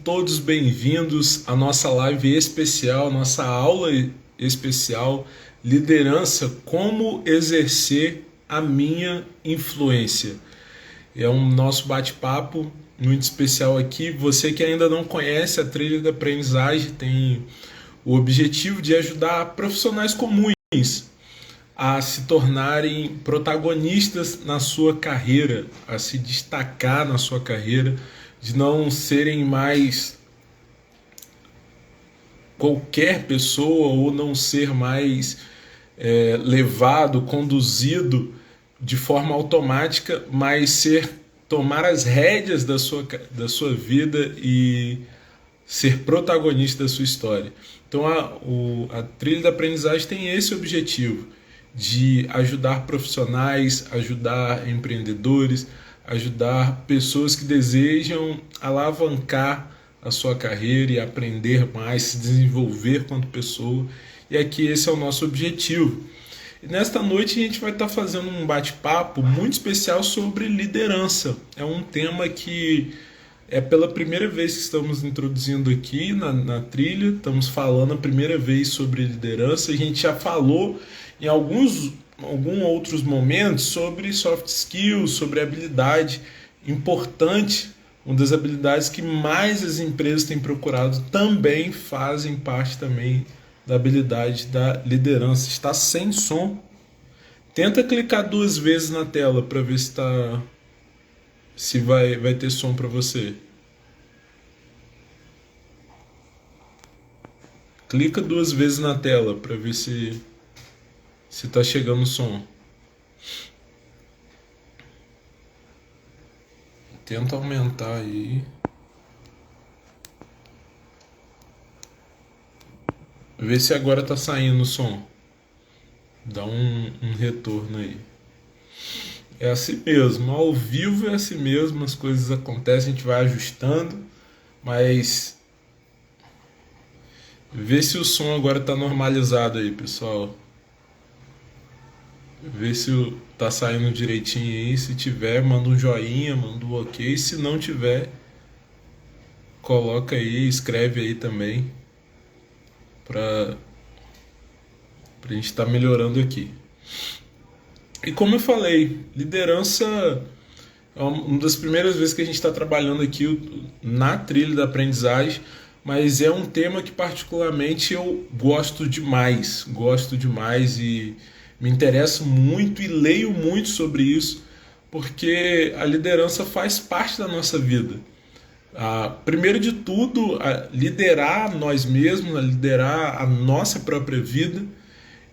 todos bem-vindos à nossa live especial, nossa aula especial, Liderança, como exercer a minha influência. É um nosso bate-papo muito especial aqui. Você que ainda não conhece a trilha da aprendizagem tem o objetivo de ajudar profissionais comuns a se tornarem protagonistas na sua carreira, a se destacar na sua carreira, de não serem mais qualquer pessoa ou não ser mais levado, conduzido de forma automática, mas tomar as rédeas da sua vida e ser protagonista da sua história. Então a trilha da aprendizagem tem esse objetivo de ajudar profissionais, ajudar empreendedores, ajudar pessoas que desejam alavancar a sua carreira e aprender mais, se desenvolver quanto pessoa. E aqui esse é o nosso objetivo. E nesta noite a gente vai estar fazendo um bate-papo muito especial sobre liderança. É um tema que é pela primeira vez que estamos introduzindo aqui na trilha, estamos falando a primeira vez sobre liderança. A gente já falou em alguns outros momentos sobre soft skills, sobre habilidade importante. Uma das habilidades que mais as empresas têm procurado também fazem parte também da habilidade da liderança. Está sem som. Tenta clicar 2 vezes na tela para ver se vai ter som para você. Clica 2 vezes na tela para ver se está chegando o som. Tenta aumentar aí. Vê se agora tá saindo o som. Dá um retorno aí. É assim mesmo, ao vivo é assim mesmo, as coisas acontecem, a gente vai ajustando, mas vê se o som agora tá normalizado aí, pessoal. Vê se tá saindo direitinho aí. Se tiver, manda um joinha, manda um ok. Se não tiver, coloca aí, escreve aí também pra gente estar melhorando aqui. E como eu falei, liderança é uma das primeiras vezes que a gente está trabalhando aqui na trilha da aprendizagem, mas é um tema que particularmente eu gosto demais e me interesso muito e leio muito sobre isso, porque a liderança faz parte da nossa vida. Primeiro de tudo, liderar nós mesmos, liderar a nossa própria vida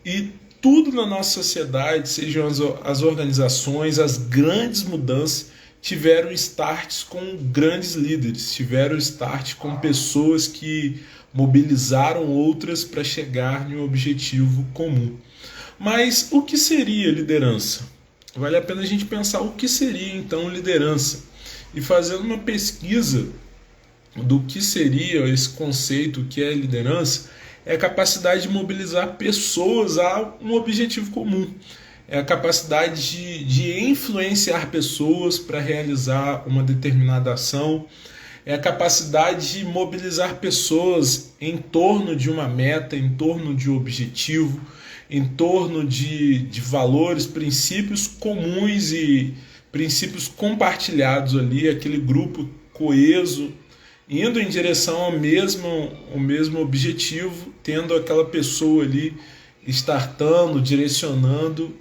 e tudo na nossa sociedade, sejam as organizações, as grandes mudanças, tiveram starts com grandes líderes, tiveram start com pessoas que mobilizaram outras para chegar em um objetivo comum. Mas o que seria liderança? Vale a pena a gente pensar o que seria então liderança. E fazendo uma pesquisa do que seria esse conceito que é liderança, é a capacidade de mobilizar pessoas a um objetivo comum. É a capacidade de influenciar pessoas para realizar uma determinada ação. É a capacidade de mobilizar pessoas em torno de uma meta, em torno de um objetivo, em torno de valores, princípios comuns e princípios compartilhados ali, aquele grupo coeso, indo em direção ao mesmo objetivo, tendo aquela pessoa ali startando, direcionando.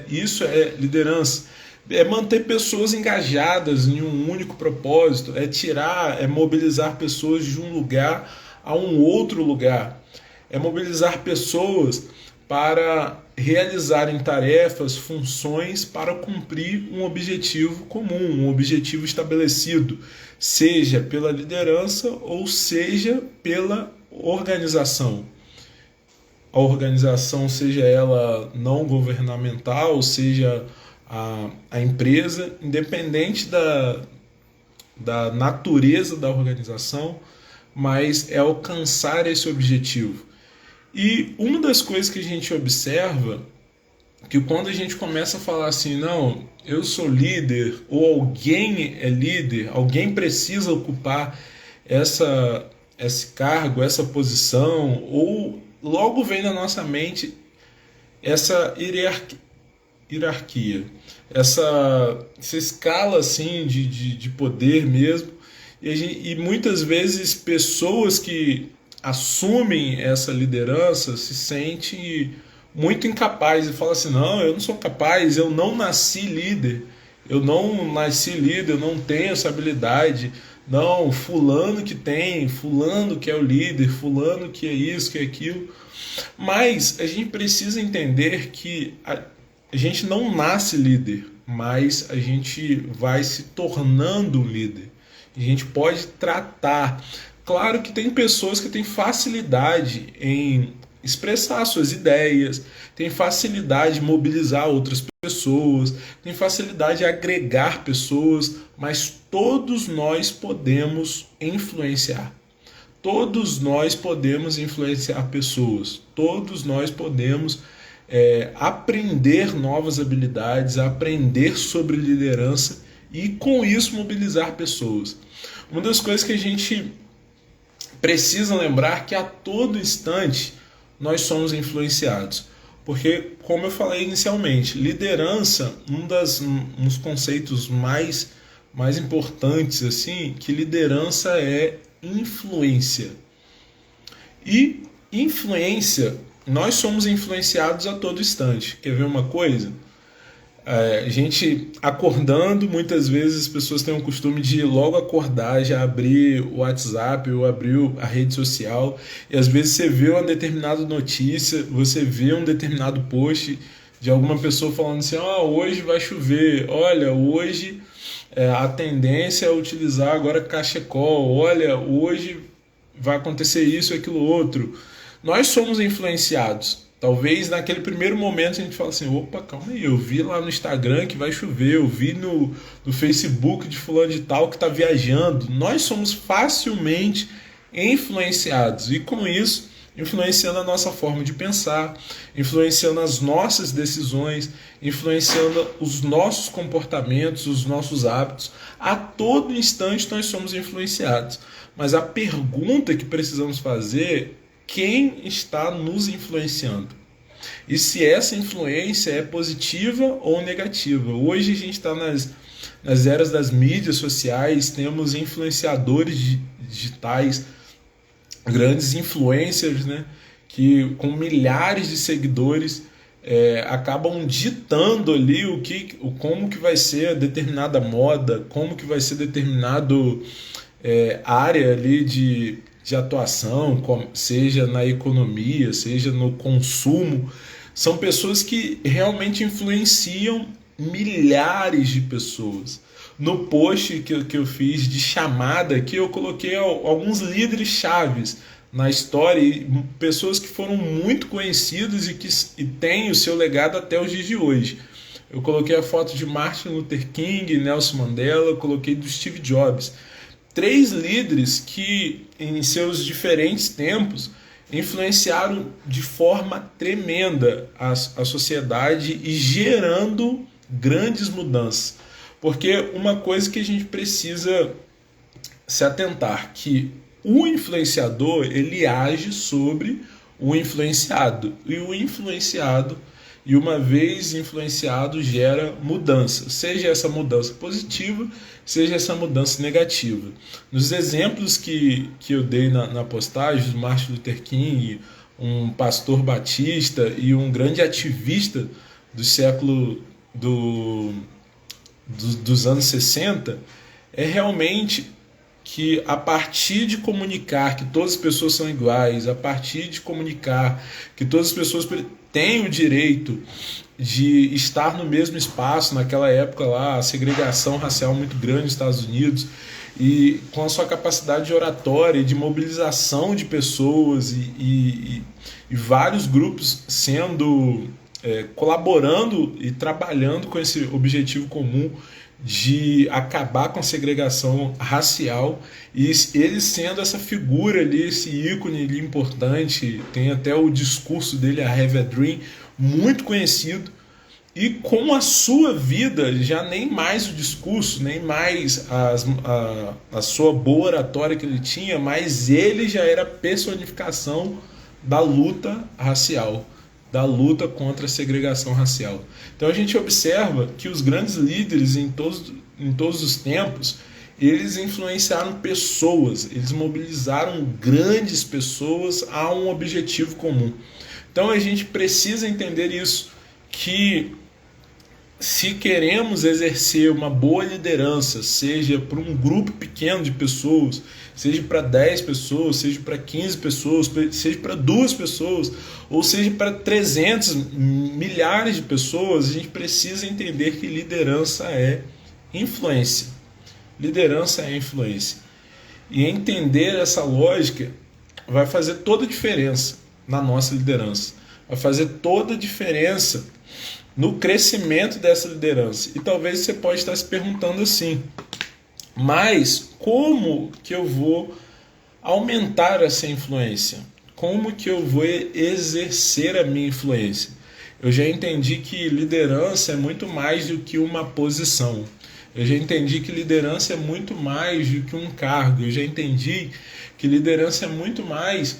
Isso é liderança. É manter pessoas engajadas em um único propósito, é mobilizar pessoas de um lugar a um outro lugar, é mobilizar pessoas para realizarem tarefas, funções para cumprir um objetivo comum, um objetivo estabelecido, seja pela liderança ou seja pela organização. A organização, seja ela não governamental, seja a empresa, independente da natureza da organização, mas é alcançar esse objetivo. E uma das coisas que a gente observa, que quando a gente começa a falar assim, não, eu sou líder, ou alguém é líder, alguém precisa ocupar esse cargo, essa posição, ou logo vem na nossa mente essa hierarquia, essa escala assim de poder mesmo, e muitas vezes pessoas que assumem essa liderança se sentem muito incapazes e falam assim, não, eu não sou capaz, eu não nasci líder, eu não tenho essa habilidade, não, fulano que tem, fulano que é o líder, fulano que é isso, que é aquilo. Mas a gente precisa entender que a gente não nasce líder, mas a gente vai se tornando um líder. A gente pode tratar. Claro que tem pessoas que têm facilidade em expressar suas ideias, tem facilidade de mobilizar outras pessoas, tem facilidade de agregar pessoas, mas todos nós podemos influenciar. Todos nós podemos influenciar pessoas, todos nós podemos aprender novas habilidades, aprender sobre liderança e com isso mobilizar pessoas. Uma das coisas que a gente precisa lembrar é que a todo instante nós somos influenciados. Porque, como eu falei inicialmente, liderança, um dos conceitos mais importantes, assim, que liderança é influência. E influência, nós somos influenciados a todo instante. Quer ver uma coisa? A gente acordando, muitas vezes as pessoas têm o costume de logo acordar, já abrir o WhatsApp ou abrir a rede social, e às vezes você vê uma determinada notícia, você vê um determinado post de alguma pessoa falando assim, hoje vai chover, olha, hoje a tendência é utilizar agora cachecol, olha, hoje vai acontecer isso e aquilo outro. Nós somos influenciados. Talvez naquele primeiro momento a gente fala assim, opa, calma aí, eu vi lá no Instagram que vai chover, eu vi no Facebook de fulano de tal que está viajando. Nós somos facilmente influenciados e com isso influenciando a nossa forma de pensar, influenciando as nossas decisões, influenciando os nossos comportamentos, os nossos hábitos. A todo instante nós somos influenciados. Mas a pergunta que precisamos fazer, quem está nos influenciando? E se essa influência é positiva ou negativa? Hoje a gente está nas eras das mídias sociais, temos influenciadores digitais, grandes influencers, né, que com milhares de seguidores acabam ditando ali como que vai ser determinada moda, como que vai ser determinado área ali de atuação, seja na economia, seja no consumo. São pessoas que realmente influenciam milhares de pessoas. No post que eu fiz de chamada aqui, eu coloquei alguns líderes chaves na história e pessoas que foram muito conhecidas e têm o seu legado até os dias de hoje. Eu coloquei a foto de Martin Luther King, Nelson Mandela, coloquei do Steve Jobs. 3 líderes que, em seus diferentes tempos, influenciaram de forma tremenda a sociedade e gerando grandes mudanças. Porque uma coisa que a gente precisa se atentar, que o influenciador, ele age sobre o influenciado. E o influenciado, e uma vez influenciado, gera mudança. Seja essa mudança positiva, seja essa mudança negativa. Nos exemplos que eu dei na postagem, do Martin Luther King, um pastor batista e um grande ativista do século dos anos 60, é realmente que a partir de comunicar que todas as pessoas são iguais, a partir de comunicar que todas as pessoas têm o direito de estar no mesmo espaço, naquela época lá, a segregação racial muito grande nos Estados Unidos, e com a sua capacidade de oratória e de mobilização de pessoas e vários grupos sendo colaborando e trabalhando com esse objetivo comum de acabar com a segregação racial, e ele sendo essa figura ali, esse ícone ali importante, tem até o discurso dele, I Have a Dream, muito conhecido. e com a sua vida, já nem mais o discurso, nem mais a sua boa oratória que ele tinha, mas ele já era a personificação da luta racial, da luta contra a segregação racial. Então a gente observa que os grandes líderes em todos os tempos, eles influenciaram pessoas, eles mobilizaram grandes pessoas a um objetivo comum. Então a gente precisa entender isso, que se queremos exercer uma boa liderança, seja para um grupo pequeno de pessoas, seja para 10 pessoas, seja para 15 pessoas, seja para 2 pessoas, ou seja para 300, milhares de pessoas, a gente precisa entender que liderança é influência. Liderança é influência. E entender essa lógica vai fazer toda a diferença na nossa liderança. Vai fazer toda a diferença no crescimento dessa liderança. E talvez você pode estar se perguntando assim, mas como que eu vou aumentar essa influência? Como que eu vou exercer a minha influência? Eu já entendi que liderança é muito mais do que uma posição. Eu já entendi que liderança é muito mais do que um cargo. Eu já entendi que liderança é muito mais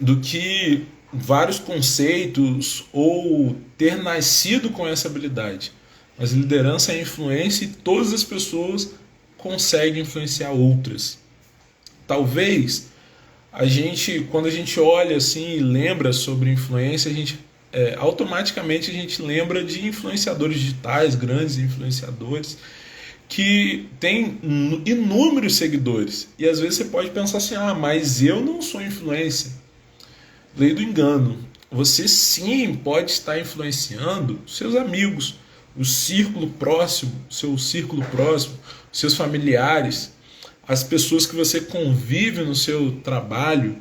do que vários conceitos ou ter nascido com essa habilidade. Mas liderança é influência e todas as pessoas conseguem influenciar outras. Talvez quando a gente olha assim e lembra sobre influência, automaticamente a gente lembra de influenciadores digitais, grandes influenciadores, que tem inúmeros seguidores. E às vezes você pode pensar assim, mas eu não sou influencer. Lei do engano. Você sim pode estar influenciando seus amigos, o círculo próximo, seus familiares, as pessoas que você convive no seu trabalho.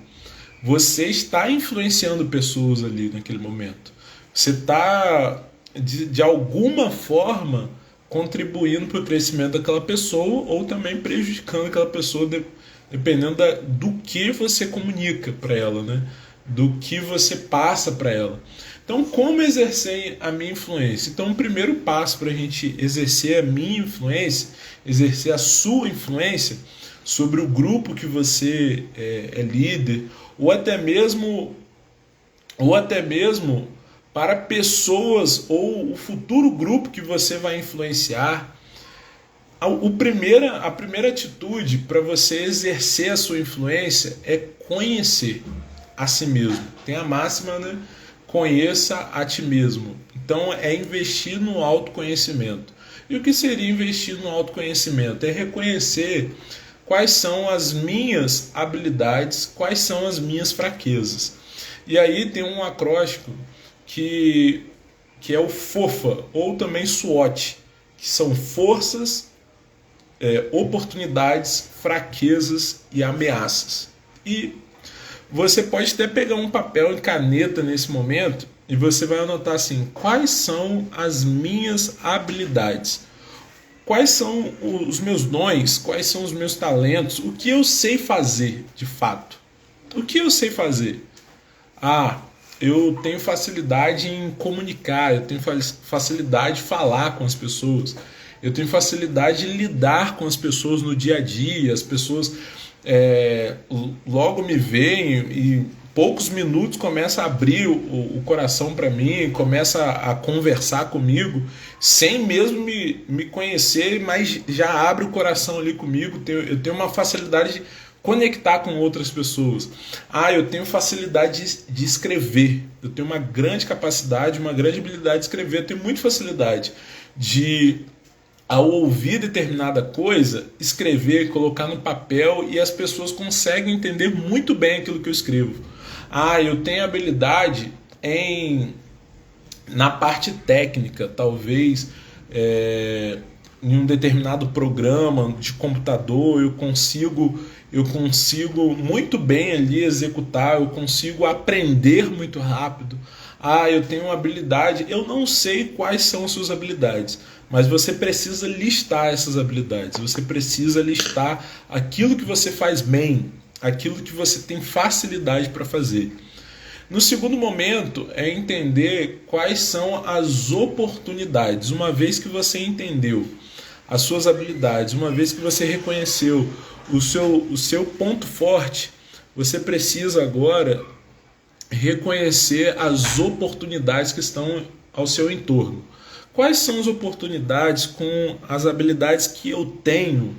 Você está influenciando pessoas ali naquele momento. Você está, de alguma forma, contribuindo para o crescimento daquela pessoa ou também prejudicando aquela pessoa, dependendo do que você comunica para ela, né? Do que você passa para ela. Então, como exercer a minha influência? Então, o primeiro passo para a gente exercer a minha influência, exercer a sua influência sobre o grupo que você é líder, ou até mesmo para pessoas ou o futuro grupo que você vai influenciar. A primeira atitude para você exercer a sua influência é conhecer a si mesmo. Tem a máxima, né? Conheça a ti mesmo. Então é investir no autoconhecimento. E o que seria investir no autoconhecimento? É reconhecer quais são as minhas habilidades, quais são as minhas fraquezas. E aí tem um acróstico que é o FOFA, ou também SWOT, que são forças, oportunidades, fraquezas e ameaças. E você pode até pegar um papel e caneta nesse momento e você vai anotar assim, quais são as minhas habilidades? Quais são os meus dons? Quais são os meus talentos? O que eu sei fazer, de fato? O que eu sei fazer? Eu tenho facilidade em comunicar, eu tenho facilidade de falar com as pessoas, eu tenho facilidade de lidar com as pessoas no dia a dia, as pessoas logo me veem e poucos minutos começa a abrir o coração para mim, começa a conversar comigo, sem mesmo me conhecer, mas já abre o coração ali comigo. Eu tenho uma facilidade de conectar com outras pessoas. Eu tenho facilidade de escrever, eu tenho uma grande capacidade, uma grande habilidade de escrever, eu tenho muita facilidade de, ao ouvir determinada coisa, escrever, colocar no papel, e as pessoas conseguem entender muito bem aquilo que eu escrevo. Eu tenho habilidade na parte técnica, talvez em um determinado programa de computador, eu consigo muito bem ali executar, eu consigo aprender muito rápido. Eu tenho uma habilidade, eu não sei quais são as suas habilidades, mas você precisa listar essas habilidades, você precisa listar aquilo que você faz bem, aquilo que você tem facilidade para fazer. No segundo momento, é entender quais são as oportunidades. Uma vez que você entendeu as suas habilidades, uma vez que você reconheceu o seu ponto forte, você precisa agora reconhecer as oportunidades que estão ao seu entorno. Quais são as oportunidades com as habilidades que eu tenho?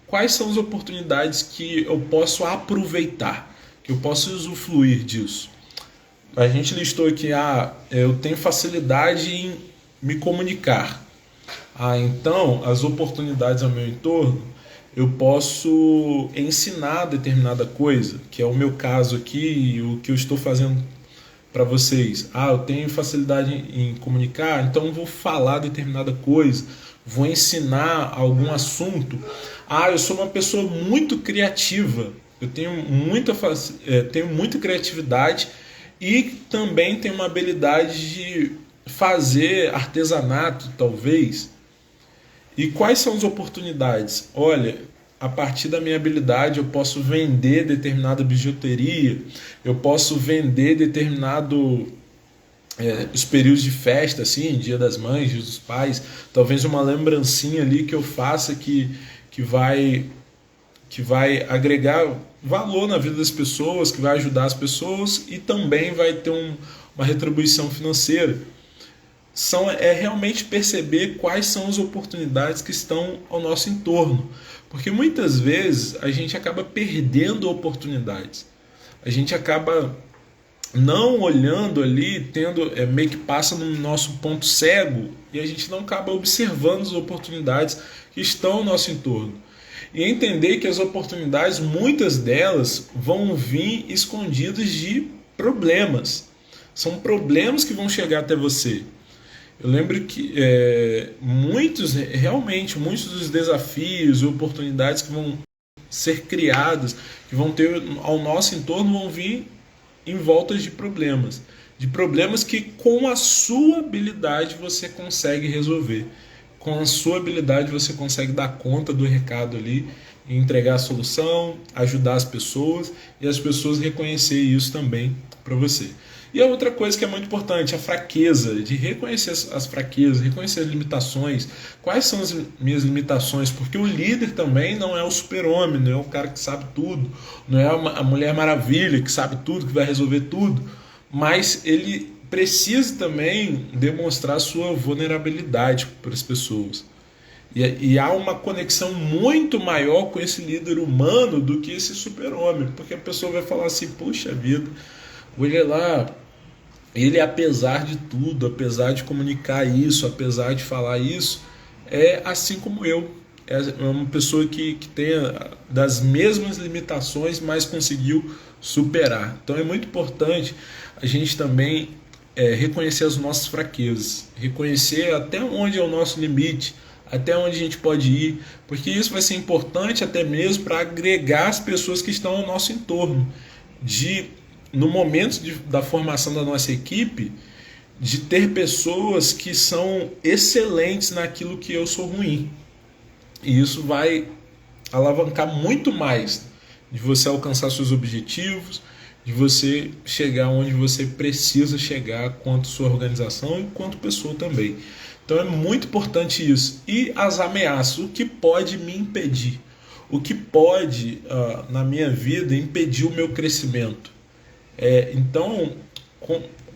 Quais são as oportunidades que eu posso aproveitar, que eu posso usufruir disso? A gente listou aqui, eu tenho facilidade em me comunicar. Então, as oportunidades ao meu entorno, eu posso ensinar determinada coisa, que é o meu caso aqui, o que eu estou fazendo para vocês. Eu tenho facilidade em comunicar, então eu vou falar determinada coisa, vou ensinar algum assunto. Eu sou uma pessoa muito criativa, eu tenho muita criatividade e também tenho uma habilidade de fazer artesanato, talvez. E quais são as oportunidades? Olha, a partir da minha habilidade eu posso vender determinada bijuteria, eu posso vender os períodos de festa, assim, Dia das Mães, Dia dos Pais, talvez uma lembrancinha ali que eu faça que vai agregar valor na vida das pessoas, que vai ajudar as pessoas e também vai ter uma retribuição financeira. É realmente perceber quais são as oportunidades que estão ao nosso entorno. Porque muitas vezes a gente acaba perdendo oportunidades. A gente acaba não olhando ali, meio que passa no nosso ponto cego e a gente não acaba observando as oportunidades que estão ao nosso entorno. E entender que as oportunidades, muitas delas, vão vir escondidas de problemas. São problemas que vão chegar até você. Eu lembro que muitos dos desafios e oportunidades que vão ser criadas, que vão ter ao nosso entorno, vão vir em volta de problemas que com a sua habilidade você consegue resolver. Com a sua habilidade você consegue dar conta do recado ali, entregar a solução, ajudar as pessoas e as pessoas reconhecer isso também para você. E a outra coisa que é muito importante, a fraqueza, de reconhecer as fraquezas, reconhecer as limitações. Quais são as minhas limitações? Porque o líder também não é o super-homem, não é o cara que sabe tudo, não é a Mulher Maravilha que sabe tudo, que vai resolver tudo, mas ele precisa também demonstrar sua vulnerabilidade para as pessoas. E há uma conexão muito maior com esse líder humano do que esse super-homem, porque a pessoa vai falar assim, puxa vida, olha lá, ele apesar de tudo, apesar de comunicar isso, apesar de falar isso, é assim como eu. É uma pessoa que tem das mesmas limitações, mas conseguiu superar. Então é muito importante a gente também reconhecer as nossas fraquezas, reconhecer até onde é o nosso limite, até onde a gente pode ir, porque isso vai ser importante até mesmo para agregar as pessoas que estão ao nosso entorno, no momento da formação da nossa equipe, de ter pessoas que são excelentes naquilo que eu sou ruim. E isso vai alavancar muito mais de você alcançar seus objetivos, de você chegar onde você precisa chegar quanto sua organização e quanto pessoa também. Então é muito importante isso. E as ameaças, o que pode me impedir? O que pode, na minha vida, impedir o meu crescimento? Então,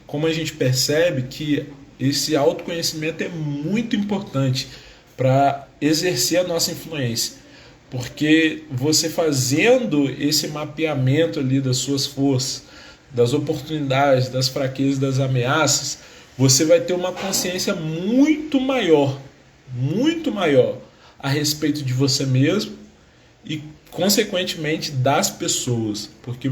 como a gente percebe que esse autoconhecimento é muito importante para exercer a nossa influência, porque você fazendo esse mapeamento ali das suas forças, das oportunidades, das fraquezas, das ameaças, você vai ter uma consciência muito maior a respeito de você mesmo e, consequentemente, das pessoas, porque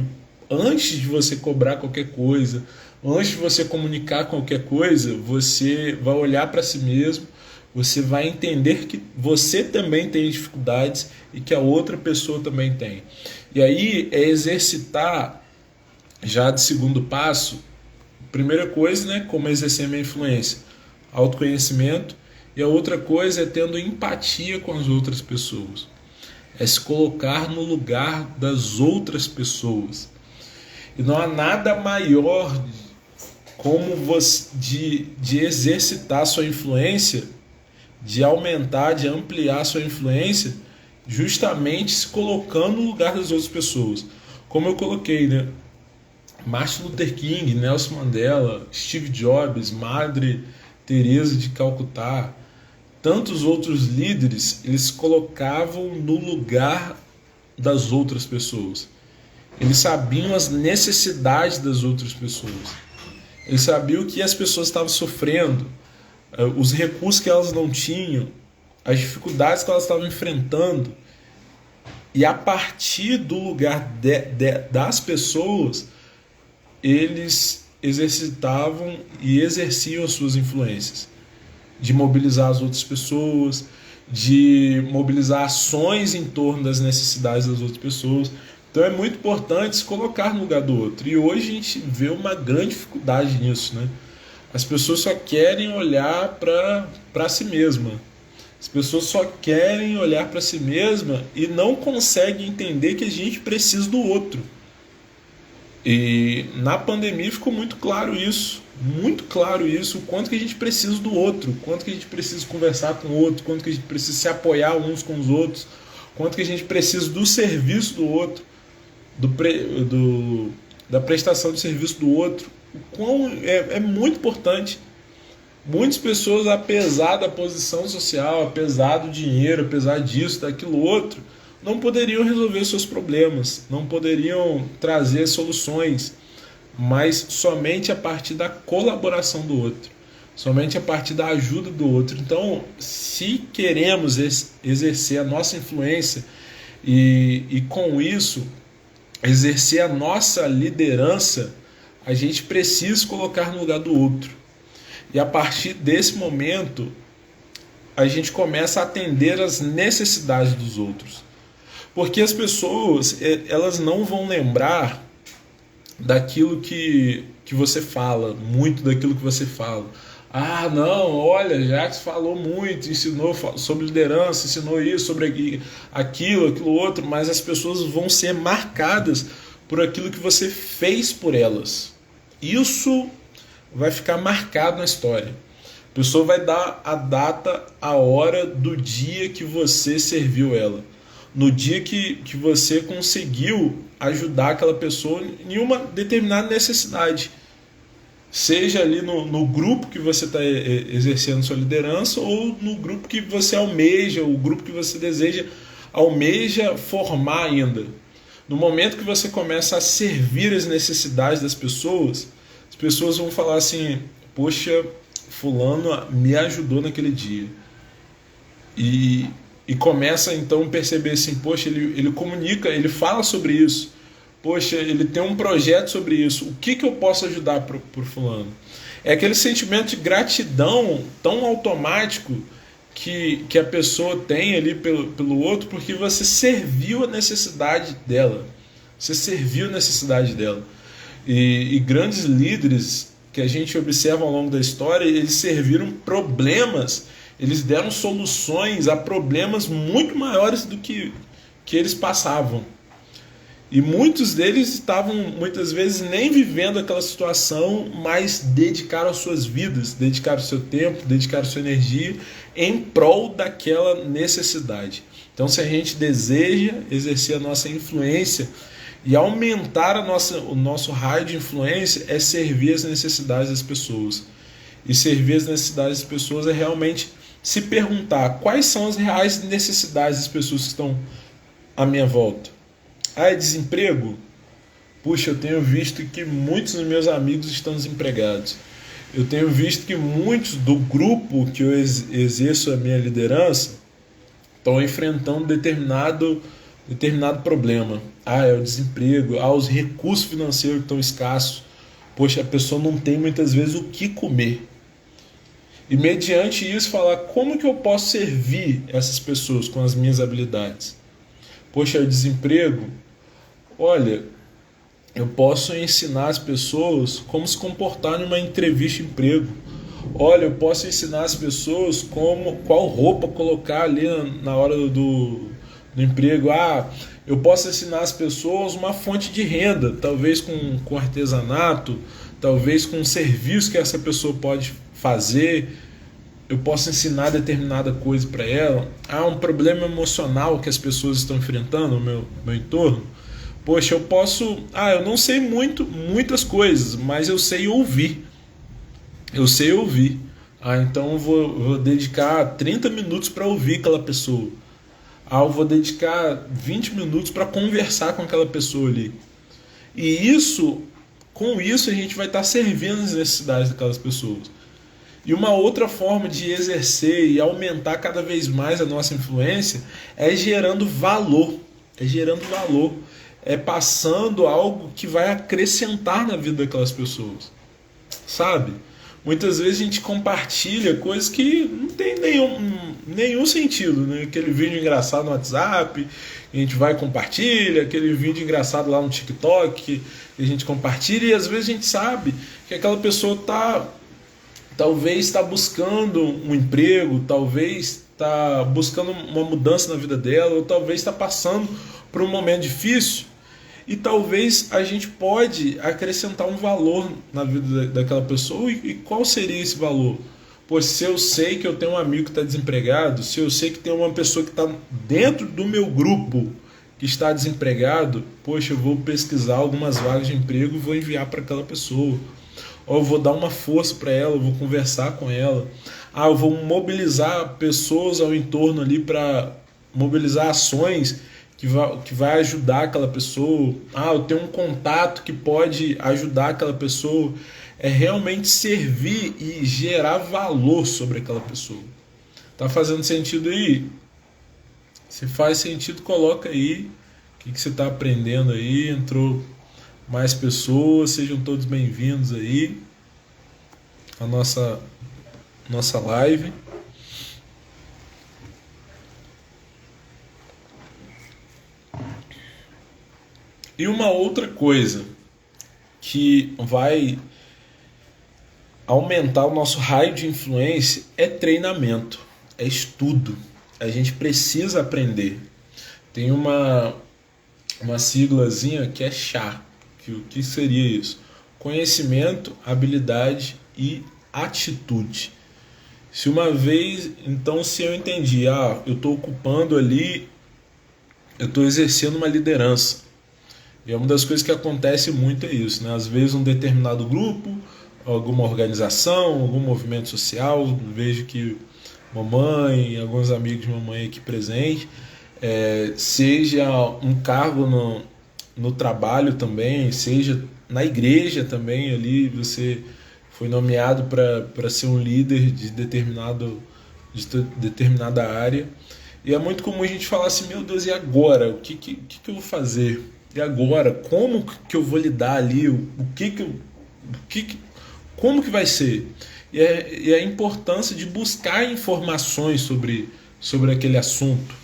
antes de você cobrar qualquer coisa, antes de você comunicar qualquer coisa, você vai olhar para si mesmo, você vai entender que você também tem dificuldades e que a outra pessoa também tem. E aí é exercitar, já de segundo passo, primeira coisa, né, como exercer a minha influência, autoconhecimento, e a outra coisa é tendo empatia com as outras pessoas, é se colocar no lugar das outras pessoas. E não há nada maior como você, de exercitar sua influência, de aumentar, de ampliar sua influência, justamente se colocando no lugar das outras pessoas. Como eu coloquei, né? Martin Luther King, Nelson Mandela, Steve Jobs, Madre Teresa de Calcutá, tantos outros líderes, eles se colocavam no lugar das outras pessoas. Eles sabiam as necessidades das outras pessoas. Eles sabiam o que as pessoas estavam sofrendo, os recursos que elas não tinham, as dificuldades que elas estavam enfrentando. E a partir do lugar das pessoas, eles exercitavam e exerciam as suas influências. De mobilizar as outras pessoas, de mobilizar ações em torno das necessidades das outras pessoas. Então é muito importante se colocar no lugar do outro. E hoje a gente vê uma grande dificuldade nisso, né? As pessoas só querem olhar para si mesma. As pessoas só querem olhar para si mesma e não conseguem entender que a gente precisa do outro. E na pandemia ficou muito claro isso, o quanto que a gente precisa do outro, o quanto que a gente precisa conversar com o outro, o quanto que a gente precisa se apoiar uns com os outros, o quanto que a gente precisa do serviço do outro, da prestação de serviço do outro. O quão é muito importante. Muitas pessoas, apesar da posição social, apesar do dinheiro, apesar disso, daquilo outro, não poderiam resolver seus problemas, não poderiam trazer soluções, mas somente a partir da colaboração do outro, somente a partir da ajuda do outro. Então, se queremos exercer a nossa influência e com isso exercer a nossa liderança, a gente precisa colocar no lugar do outro. E a partir desse momento, a gente começa a atender às necessidades dos outros. Porque as pessoas, elas não vão lembrar daquilo que você fala, muito daquilo que você fala. Ah, não, olha, Jacques falou muito, ensinou sobre liderança, ensinou isso, sobre aquilo outro, mas as pessoas vão ser marcadas por aquilo que você fez por elas. Isso vai ficar marcado na história. A pessoa vai dar a data, a hora do dia que você serviu ela. No dia que você conseguiu ajudar aquela pessoa em uma determinada necessidade. Seja ali no grupo que você está exercendo sua liderança ou no grupo que você almeja, o grupo que você almeja formar ainda. No momento que você começa a servir as necessidades das pessoas, as pessoas vão falar assim: poxa, fulano me ajudou naquele dia. E começa então a perceber assim: poxa, ele comunica, ele fala sobre isso. Poxa, ele tem um projeto sobre isso. O que eu posso ajudar pro fulano? É aquele sentimento de gratidão tão automático que a pessoa tem ali pelo outro, porque você serviu a necessidade dela. Você serviu a necessidade dela. E grandes líderes que a gente observa ao longo da história, eles serviram problemas, eles deram soluções a problemas muito maiores do que eles passavam. E muitos deles estavam, muitas vezes, nem vivendo aquela situação, mas dedicaram as suas vidas, dedicaram o seu tempo, dedicaram a sua energia em prol daquela necessidade. Então, se a gente deseja exercer a nossa influência e aumentar o nosso raio de influência, é servir as necessidades das pessoas. E servir as necessidades das pessoas é realmente se perguntar quais são as reais necessidades das pessoas que estão à minha volta. Ah, é desemprego? Puxa, eu tenho visto que muitos dos meus amigos estão desempregados. Eu tenho visto que muitos do grupo que eu exerço a minha liderança estão enfrentando determinado problema. Ah, é o desemprego. Ah, os recursos financeiros estão escassos. Poxa, a pessoa não tem muitas vezes o que comer. E mediante isso falar, como que eu posso servir essas pessoas com as minhas habilidades? Poxa, o desemprego, olha, eu posso ensinar as pessoas como se comportar numa entrevista de emprego. Olha, eu posso ensinar as pessoas qual roupa colocar ali na hora do emprego. Ah, Eu posso ensinar as pessoas uma fonte de renda, talvez com artesanato, talvez com um serviço que essa pessoa pode fazer. Eu posso ensinar determinada coisa para ela. Há um problema emocional que as pessoas estão enfrentando no meu entorno. Poxa, eu posso... eu não sei muitas coisas, mas eu sei ouvir. Eu sei ouvir. Então eu vou dedicar 30 minutos para ouvir aquela pessoa. Eu vou dedicar 20 minutos para conversar com aquela pessoa ali. E com isso a gente vai estar servindo as necessidades daquelas pessoas. E uma outra forma de exercer e aumentar cada vez mais a nossa influência é gerando valor. É passando algo que vai acrescentar na vida daquelas pessoas. Sabe? Muitas vezes a gente compartilha coisas que não tem nenhum sentido, né? Aquele vídeo engraçado no WhatsApp, a gente vai e compartilha, aquele vídeo engraçado lá no TikTok, a gente compartilha, e às vezes a gente sabe que aquela pessoa talvez está buscando um emprego, talvez está buscando uma mudança na vida dela, ou talvez está passando por um momento difícil. E talvez a gente pode acrescentar um valor na vida daquela pessoa. E qual seria esse valor? Pois se eu sei que eu tenho um amigo que está desempregado, se eu sei que tem uma pessoa que está dentro do meu grupo que está desempregado, poxa, eu vou pesquisar algumas vagas de emprego e vou enviar para aquela pessoa. Ou eu vou dar uma força para ela, eu vou conversar com ela. Eu vou mobilizar pessoas ao entorno ali para mobilizar ações que vai ajudar aquela pessoa. Eu tenho um contato que pode ajudar aquela pessoa. É realmente servir e gerar valor sobre aquela pessoa. Tá fazendo sentido aí? Se faz sentido, coloca aí o que você está aprendendo aí. Entrou mais pessoas, sejam todos bem-vindos aí à nossa live. E uma outra coisa que vai aumentar o nosso raio de influência é treinamento, é estudo. A gente precisa aprender. Tem uma siglazinha que é CHA. O que seria isso? Conhecimento, habilidade e atitude. Se eu entendi, eu estou ocupando ali, eu estou exercendo uma liderança. E é uma das coisas que acontece muito é isso, né? Às vezes um determinado grupo, alguma organização, algum movimento social, vejo que mamãe, alguns amigos de mamãe aqui presentes, seja um cargo no trabalho também, seja na igreja também, ali você foi nomeado para ser um líder de determinada área. E é muito comum a gente falar assim, meu Deus, e agora? O que eu vou fazer? E agora? Como que eu vou lidar ali? Como que vai ser? E a importância de buscar informações sobre aquele assunto.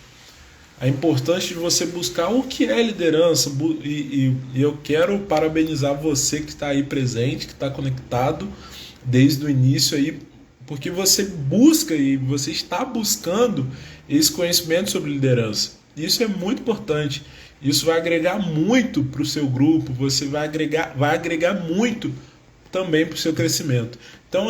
A importância de você buscar o que é liderança. E eu quero parabenizar você que está aí presente, que está conectado desde o início aí, porque você busca e você está buscando esse conhecimento sobre liderança. Isso é muito importante. Isso vai agregar muito para o seu grupo, você vai agregar muito também para o seu crescimento. Então,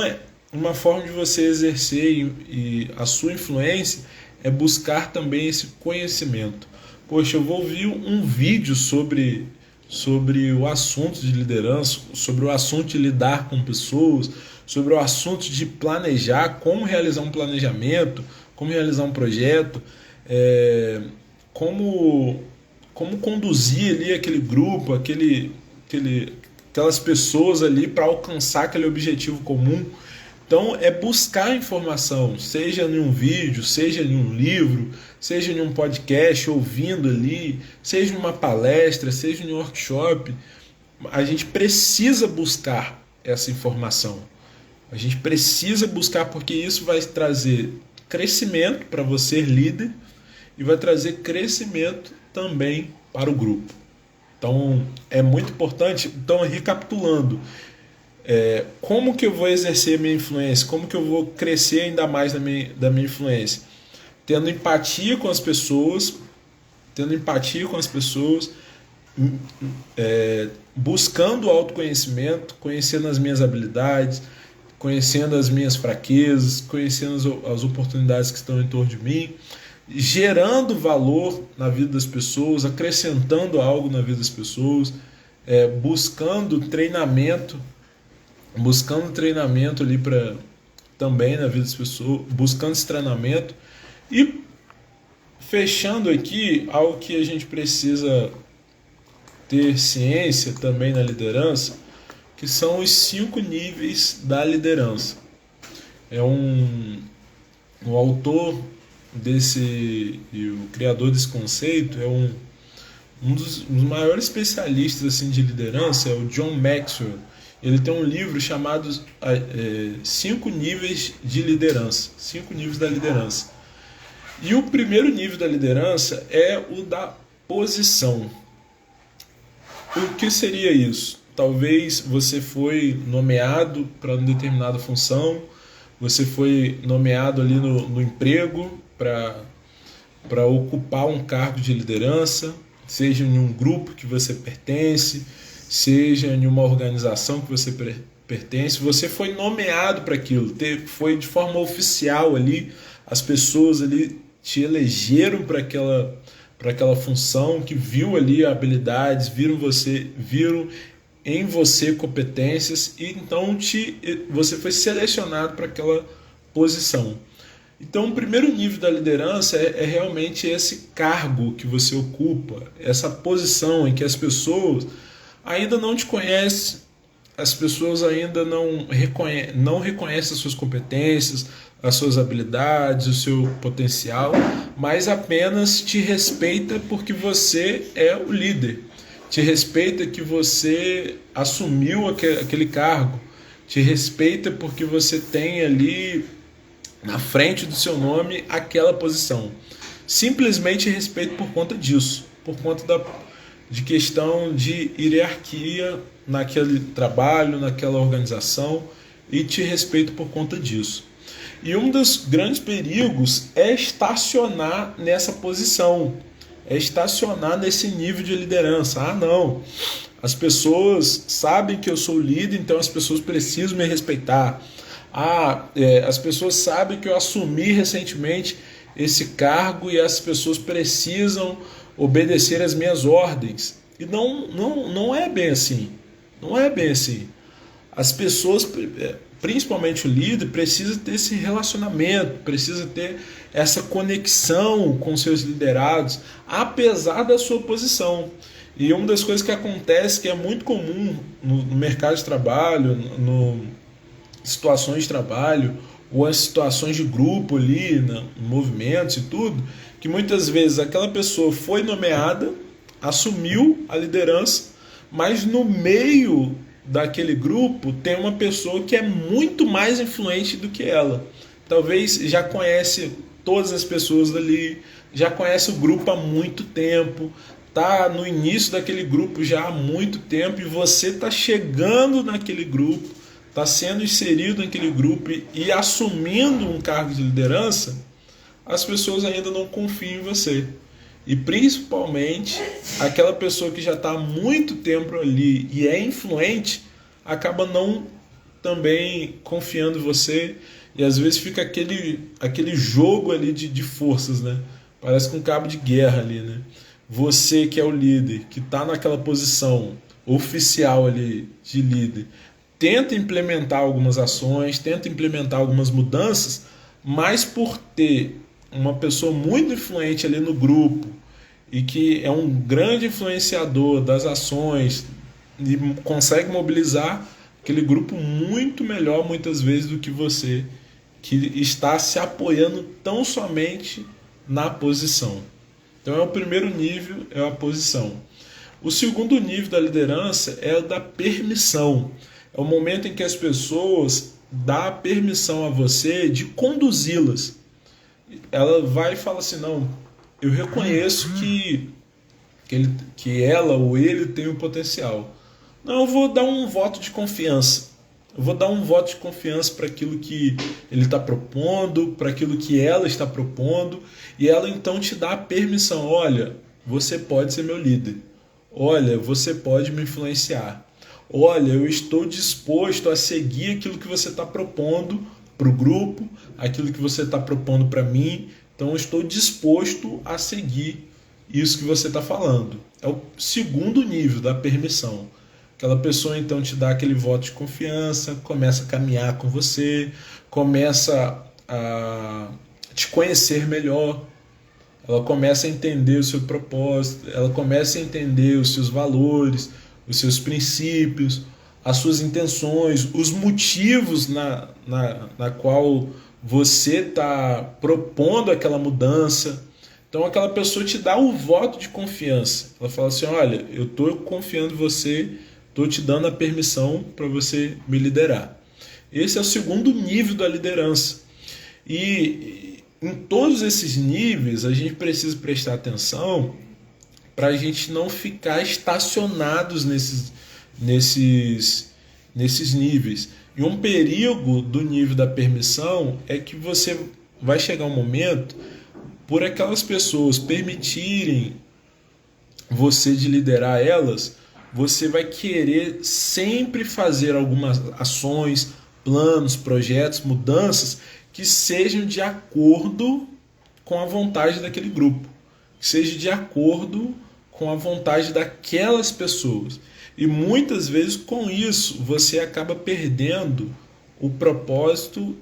uma forma de você exercer e a sua influência é buscar também esse conhecimento. Poxa, eu vou ouvir um vídeo sobre o assunto de liderança, sobre o assunto de lidar com pessoas, sobre o assunto de planejar, como realizar um planejamento, como realizar um projeto, como conduzir ali aquele grupo, aquelas pessoas ali para alcançar aquele objetivo comum. Então é buscar informação, seja em um vídeo, seja em um livro, seja em um podcast, ouvindo ali, seja em uma palestra, seja em um workshop. A gente precisa buscar essa informação. A gente precisa buscar porque isso vai trazer crescimento para você líder e vai trazer crescimento também para o grupo. Então é muito importante. Então, recapitulando, como que eu vou exercer a minha influência? Como que eu vou crescer ainda mais da minha influência? Tendo empatia com as pessoas, tendo empatia com as pessoas, buscando autoconhecimento, conhecendo as minhas habilidades, conhecendo as minhas fraquezas, conhecendo as oportunidades que estão em torno de mim, gerando valor na vida das pessoas, acrescentando algo na vida das pessoas, buscando treinamento ali também na vida das pessoas, buscando esse treinamento e fechando aqui algo que a gente precisa ter ciência também na liderança, que são os 5 níveis da liderança. O autor e o criador desse conceito é um dos maiores especialistas assim, de liderança, é o John Maxwell. Ele tem um livro chamado 5 níveis de liderança, 5 níveis da liderança. E o primeiro nível da liderança é o da posição. O que seria isso? Talvez você foi nomeado para uma determinada função, você foi nomeado ali no emprego para ocupar um cargo de liderança, seja em um grupo que você pertence, seja em uma organização que você pertence, você foi nomeado para aquilo, foi de forma oficial ali, as pessoas ali te elegeram para aquela função, que viu ali habilidades, viram em você competências, e então você foi selecionado para aquela posição. Então o primeiro nível da liderança é realmente esse cargo que você ocupa, essa posição em que as pessoas ainda não te conhecem, as pessoas ainda não reconhecem as suas competências, as suas habilidades, o seu potencial, mas apenas te respeita porque você é o líder. Te respeita que você assumiu aquele cargo. Te respeita porque você tem ali na frente do seu nome aquela posição. Simplesmente respeito por conta disso, por conta de questão de hierarquia naquele trabalho, naquela organização, e te respeito por conta disso. E um dos grandes perigos é estacionar nessa posição, é estacionar nesse nível de liderança. Ah, não, as pessoas sabem que eu sou líder, então as pessoas precisam me respeitar. As pessoas sabem que eu assumi recentemente esse cargo e as pessoas precisam obedecer às minhas ordens. E não é bem assim. Não é bem assim. As pessoas, principalmente o líder, precisa ter esse relacionamento, precisa ter essa conexão com seus liderados, apesar da sua posição. E uma das coisas que acontece, que é muito comum no mercado de trabalho, situações de trabalho, ou as situações de grupo ali, movimentos e tudo, que muitas vezes aquela pessoa foi nomeada, assumiu a liderança, mas no meio daquele grupo tem uma pessoa que é muito mais influente do que ela. Talvez já conhece todas as pessoas dali, já conhece o grupo há muito tempo, está no início daquele grupo já há muito tempo, e você está chegando naquele grupo, está sendo inserido naquele grupo e assumindo um cargo de liderança, as pessoas ainda não confiam em você. E principalmente aquela pessoa que já está há muito tempo ali e é influente, acaba não também confiando em você, e às vezes fica aquele jogo ali de forças, né? Parece um cabo de guerra ali, né? Você que é o líder, que está naquela posição oficial ali de líder, tenta implementar algumas ações, tenta implementar algumas mudanças, mas por ter uma pessoa muito influente ali no grupo e que é um grande influenciador das ações e consegue mobilizar aquele grupo muito melhor muitas vezes do que você, que está se apoiando tão somente na posição. Então o primeiro nível é a posição. O segundo nível da liderança é o da permissão. É o momento em que as pessoas dão permissão a você de conduzi-las. Ela vai e fala assim, não, eu reconheço que ela ou ele tem um potencial. Não, eu vou dar um voto de confiança. Eu vou dar um voto de confiança para aquilo que ele está propondo, para aquilo que ela está propondo, e ela então te dá a permissão. Olha, você pode ser meu líder. Olha, você pode me influenciar. Olha, eu estou disposto a seguir aquilo que você está propondo para o grupo, aquilo que você está propondo para mim. Então, eu estou disposto a seguir isso que você está falando. É o segundo nível da permissão. Aquela pessoa, então, te dá aquele voto de confiança, começa a caminhar com você, começa a te conhecer melhor, ela começa a entender o seu propósito, ela começa a entender os seus valores, os seus princípios, as suas intenções, os motivos na qual você está propondo aquela mudança. Então aquela pessoa te dá o voto de confiança. Ela fala assim, olha, eu estou confiando em você, estou te dando a permissão para você me liderar. Esse é o segundo nível da liderança. E em todos esses níveis a gente precisa prestar atenção para a gente não ficar estacionados nesses níveis. E um perigo do nível da permissão é que você vai chegar um momento, por aquelas pessoas permitirem você de liderar elas, você vai querer sempre fazer algumas ações, planos, projetos, mudanças que sejam de acordo com a vontade daquele grupo, que seja de acordo com a vontade daquelas pessoas. E muitas vezes com isso você acaba perdendo o propósito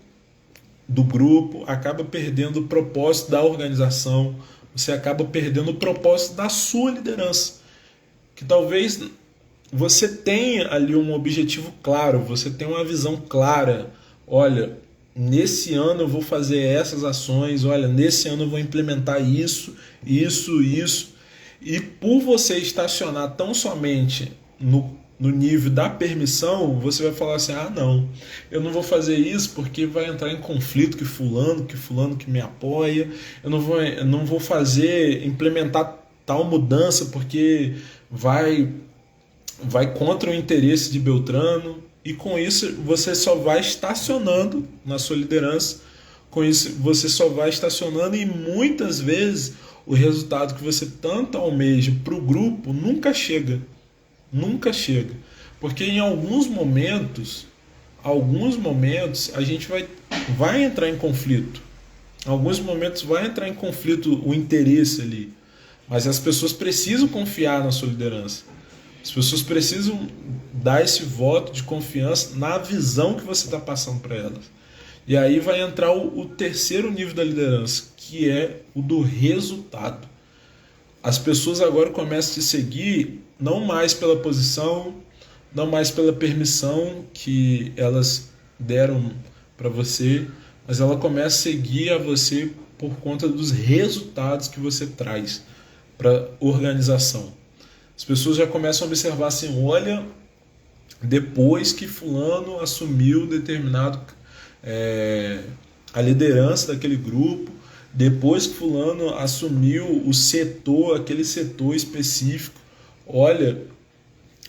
do grupo, acaba perdendo o propósito da organização, você acaba perdendo o propósito da sua liderança. Que talvez você tenha ali um objetivo claro, você tenha uma visão clara. Olha, nesse ano eu vou fazer essas ações, olha, nesse ano eu vou implementar isso. E por você estacionar tão somente no nível da permissão, você vai falar assim, não, eu não vou fazer isso porque vai entrar em conflito com fulano que me apoia, eu não vou implementar tal mudança porque vai contra o interesse de Beltrano. E com isso você só vai estacionando na sua liderança, com isso você só vai estacionando e muitas vezes o resultado que você tanto almeja para o grupo nunca chega. Nunca chega. Porque em alguns momentos a gente vai entrar em conflito. Em alguns momentos vai entrar em conflito o interesse ali. Mas as pessoas precisam confiar na sua liderança. As pessoas precisam dar esse voto de confiança na visão que você está passando para elas. E aí vai entrar o terceiro nível da liderança, que é o do resultado. As pessoas agora começam a te seguir não mais pela posição, não mais pela permissão que elas deram para você, mas ela começa a seguir a você por conta dos resultados que você traz para a organização. As pessoas já começam a observar assim, olha, depois que fulano assumiu a liderança daquele grupo, depois que fulano assumiu o setor, aquele setor específico, olha,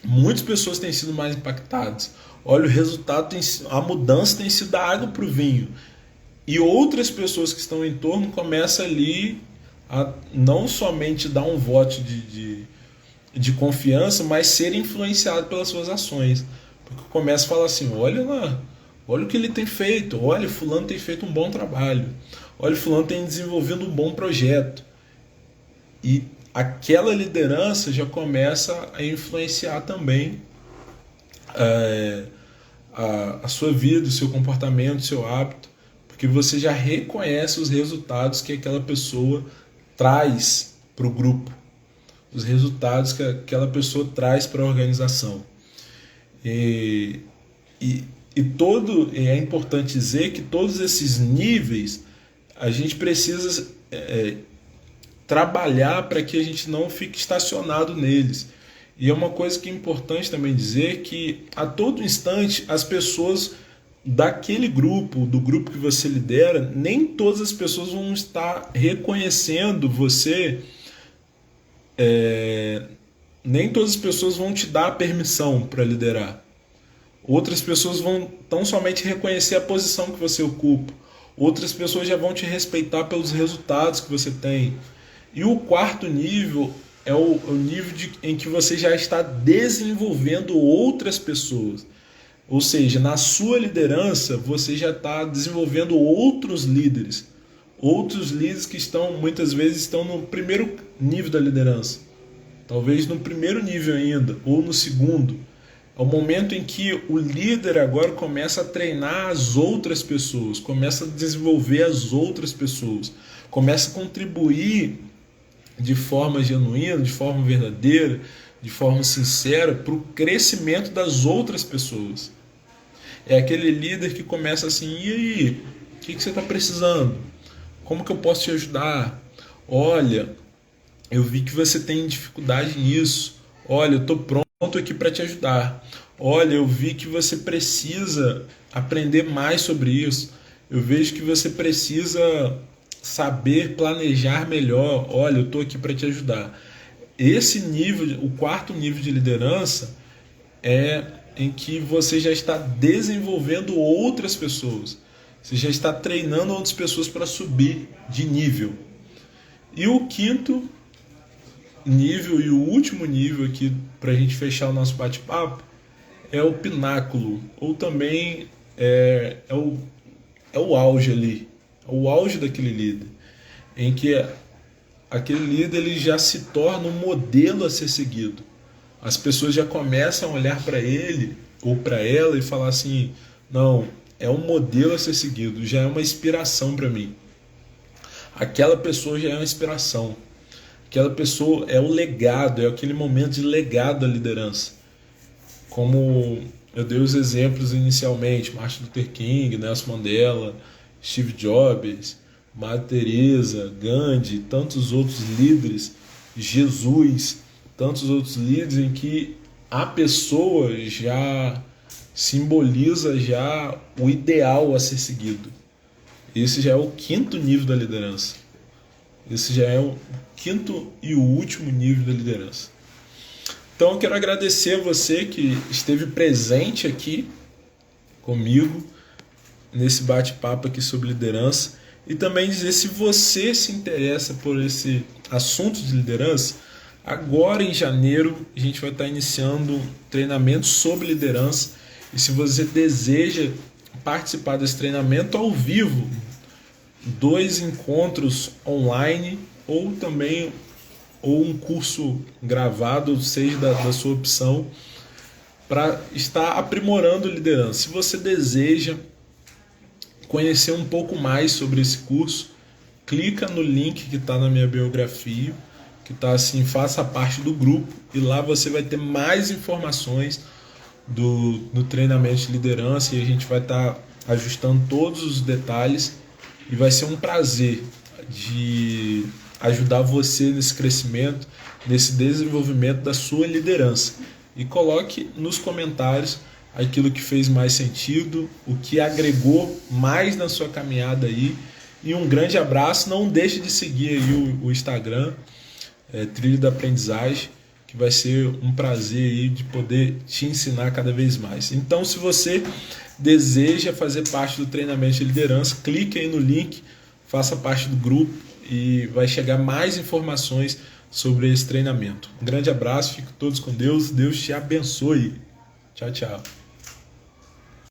muitas pessoas têm sido mais impactadas. Olha, o resultado, a mudança tem sido da água para o vinho. E outras pessoas que estão em torno começam ali a não somente dar um voto de confiança, mas ser influenciado pelas suas ações. Porque começa a falar assim, olha lá, olha o que ele tem feito, olha, fulano tem feito um bom trabalho, olha, fulano tem desenvolvido um bom projeto. E aquela liderança já começa a influenciar também a sua vida, o seu comportamento, o seu hábito, porque você já reconhece os resultados que aquela pessoa traz para o grupo, os resultados que aquela pessoa traz para a organização. E é importante dizer que todos esses níveis a gente precisa trabalhar para que a gente não fique estacionado neles. E é uma coisa que é importante também dizer que a todo instante as pessoas daquele grupo, do grupo que você lidera, nem todas as pessoas vão estar reconhecendo você, nem todas as pessoas vão te dar a permissão para liderar. Outras pessoas vão tão somente reconhecer a posição que você ocupa. Outras pessoas já vão te respeitar pelos resultados que você tem. E o quarto nível é o nível em que você já está desenvolvendo outras pessoas. Ou seja, na sua liderança, você já está desenvolvendo outros líderes. Outros líderes que muitas vezes estão no primeiro nível da liderança. Talvez no primeiro nível ainda, ou no segundo. É o momento em que o líder agora começa a treinar as outras pessoas, começa a desenvolver as outras pessoas, começa a contribuir de forma genuína, de forma verdadeira, de forma sincera para o crescimento das outras pessoas. É aquele líder que começa assim: e aí, o que você está precisando? Como que eu posso te ajudar? Olha, eu vi que você tem dificuldade nisso. Olha, eu estou pronto aqui para te ajudar. Olha, eu vi que você precisa aprender mais sobre isso. Eu vejo que você precisa saber planejar melhor. Olha, eu estou aqui para te ajudar. Esse nível, o quarto nível de liderança, é em que você já está desenvolvendo outras pessoas. Você já está treinando outras pessoas para subir de nível. E o quinto nível e o último nível aqui, para a gente fechar o nosso bate-papo, é o pináculo, ou também é o auge ali, o auge daquele líder, em que aquele líder ele já se torna um modelo a ser seguido. As pessoas já começam a olhar para ele ou para ela e falar assim: não, é um modelo a ser seguido, já é uma inspiração para mim. Aquela pessoa já é uma inspiração. Aquela pessoa é o legado, é aquele momento de legado da liderança. Como eu dei os exemplos inicialmente: Martin Luther King, Nelson Mandela, Steve Jobs, Madre Teresa, Gandhi, tantos outros líderes, Jesus, tantos outros líderes em que a pessoa já simboliza já o ideal a ser seguido. Esse já é o quinto nível da liderança. Esse já é o quinto e o último nível da liderança. Então eu quero agradecer a você que esteve presente aqui comigo nesse bate-papo aqui sobre liderança, e também dizer, se você se interessa por esse assunto de liderança, agora em janeiro a gente vai estar iniciando treinamento sobre liderança, e se você deseja participar desse treinamento ao vivo, 2 encontros online ou um curso gravado, seja da sua opção, para estar aprimorando liderança. Se você deseja conhecer um pouco mais sobre esse curso, clica no link que está na minha biografia, que está assim: faça parte do grupo, e lá você vai ter mais informações do treinamento de liderança, e a gente vai estar ajustando todos os detalhes, e vai ser um prazer de ajudar você nesse crescimento, nesse desenvolvimento da sua liderança. E coloque nos comentários aquilo que fez mais sentido, o que agregou mais na sua caminhada aí. E um grande abraço. Não deixe de seguir aí o Instagram, Trilha da Aprendizagem, que vai ser um prazer aí de poder te ensinar cada vez mais. Então, se você deseja fazer parte do treinamento de liderança, clique aí no link, faça parte do grupo e vai chegar mais informações sobre esse treinamento. Um grande abraço, fiquem todos com Deus, Deus te abençoe. Tchau, tchau.